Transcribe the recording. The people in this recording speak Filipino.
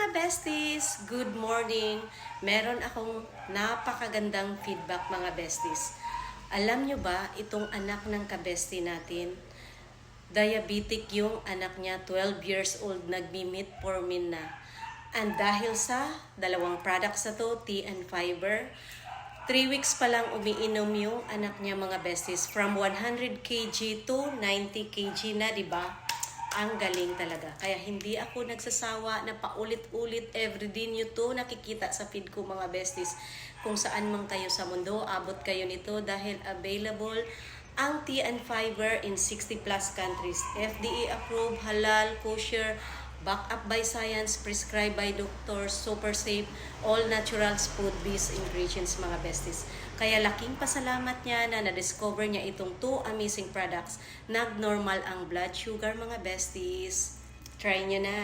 mga besties! Good morning! Meron akong napakagandang feedback mga besties. Alam nyo ba, itong anak ng kabestie natin, diabetic yung anak niya, 12 years old, nagmi-metformin na. And dahil sa dalawang products na to, tea and fiber, 3 weeks pa lang umiinom yung anak niya mga besties. From 100 kg to 90 kg na, di ba? Ang galing talaga. Kaya hindi ako nagsasawa na paulit-ulit everyday nyo to nakikita sa feed ko mga besties. Kung saan man kayo sa mundo, abot kayo nito dahil available ang tea and fiber in 60 plus countries. FDA approved, halal, kosher, backed up by science, prescribed by doctors, super safe, all naturals, food-based ingredients mga besties. Kaya laking pasalamat niya na na-discover niya itong 2 amazing products. Nag-normal ang blood sugar mga besties. Try niyo na!